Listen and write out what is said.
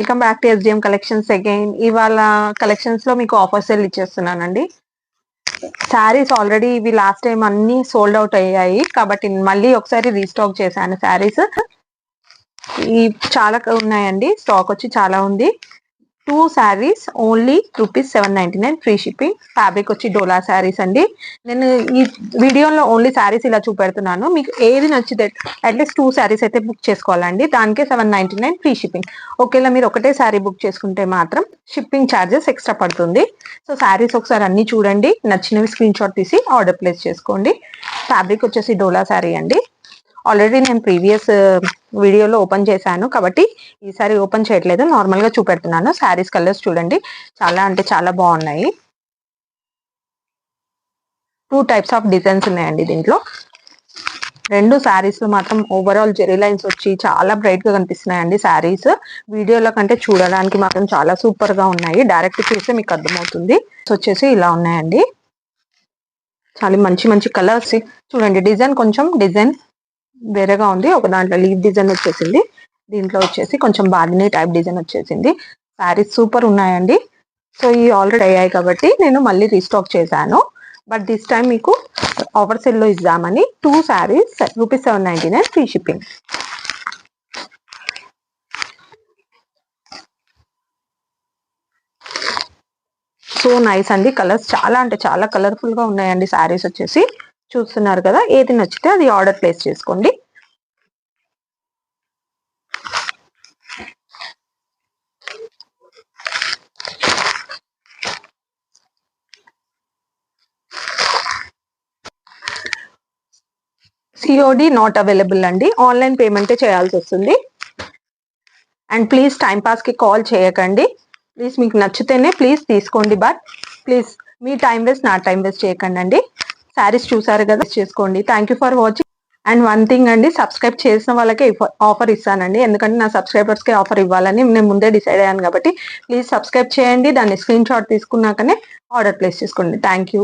Welcome back to SDM collections again. ఇవాళ collections లో మీకు ఆఫర్ సేల్ ఇచ్చేస్తున్నానండి. శారీస్ ఆల్రెడీ ఇవి లాస్ట్ టైం అన్ని సోల్డ్ అవుట్ అయ్యాయి కాబట్టి మళ్ళీ ఒకసారి రీస్టాక్ చేశాను. శారీస్ ఈ చాలా ఉన్నాయండి, స్టాక్ వచ్చి చాలా ఉంది. 2 saris only ₹799 free shipping. Fabric వచ్చి డోలా శారీస్ అండి. నేను ఈ వీడియోలో ఓన్లీ శారీస్ ఇలా చూపెడుతున్నాను. మీకు ఏది నచ్చితే అట్లీస్ట్ 2 శారీస్ అయితే బుక్ చేసుకోవాలండి. దానికే $799 ఫ్రీ షిప్పింగ్. ఒకవేళ మీరు ఒకటే శారీ బుక్ చేసుకుంటే మాత్రం షిప్పింగ్ ఛార్జెస్ ఎక్స్ట్రా పడుతుంది. సో శారీస్ ఒకసారి అన్ని చూడండి, నచ్చినవి స్క్రీన్ షాట్ తీసి ఆర్డర్ ప్లేస్ చేసుకోండి. ఫ్యాబ్రిక్ వచ్చేసి డోలా శారీ అండి. ఆల్రెడీ నేను ప్రీవియస్ వీడియోలో ఓపెన్ చేశాను కాబట్టి ఈసారి ఓపెన్ చేయట్లేదు, నార్మల్గా చూపెడుతున్నాను. శారీస్ కలర్స్ చూడండి, చాలా అంటే చాలా బాగున్నాయి. 2 టైప్స్ ఆఫ్ డిజైన్స్ ఉన్నాయండి దీంట్లో. 2 శారీస్ లో మాత్రం ఓవరాల్ జెరీ లైన్స్ వచ్చి చాలా బ్రైట్ గా కనిపిస్తున్నాయండి. శారీస్ వీడియోలో కంటే చూడడానికి మాత్రం చాలా సూపర్ గా ఉన్నాయి. డైరెక్ట్ చూస్తే మీకు అర్థమవుతుంది. వచ్చేసి ఇలా ఉన్నాయండి, చాలా మంచి మంచి కలర్స్ చూడండి. డిజైన్ వేరేగా ఉంది. ఒక దాంట్లో లీవ్ డిజైన్ వచ్చేసింది, దీంట్లో వచ్చేసి కొంచెం బార్డినీ టైప్ డిజైన్ వచ్చేసింది. శారీస్ సూపర్ ఉన్నాయండి. సో ఈ ఆల్రెడీ అయ్యాయి కాబట్టి నేను మళ్ళీ రీస్టాక్ చేశాను. బట్ దిస్ టైం మీకు ఆఫర్ సెల్లో ఇద్దామని 2 saris ₹799 free shipping. So nice అండి. కలర్స్ చాలా అంటే చాలా కలర్ఫుల్ గా ఉన్నాయండి. శారీస్ వచ్చేసి చూస్తున్నారు కదా, ఏది నచ్చితే అది ఆర్డర్ ప్లేస్ చేసుకోండి. సిఓడి నాట్ అవైలబుల్ అండి, ఆన్లైన్ పేమెంటే చేయాల్సి వస్తుంది. అండ్ ప్లీజ్ టైంపాస్ కి కాల్ చేయకండి. ప్లీజ్ మీకు నచ్చితేనే ప్లీజ్ తీసుకోండి, but please me time waste నా టైం వేస్ట్ చేయకండి అండి. శారీస్ చూసారు కదా, చేసుకోండి. Thank you for watching. And one thing అండి, సబ్స్క్రైబ్ చేసిన వాళ్ళకే ఆఫర్ ఇస్తానండి. ఎందుకంటే నా సబ్స్క్రైబర్స్కి ఆఫర్ ఇవ్వాలని నేను ముందే డిసైడ్ అయ్యాను కాబట్టి ప్లీజ్ సబ్స్క్రైబ్ చేయండి. దాన్ని స్క్రీన్ షాట్ తీసుకున్నాకనే ఆర్డర్ ప్లేస్ చేసుకోండి. Thank you.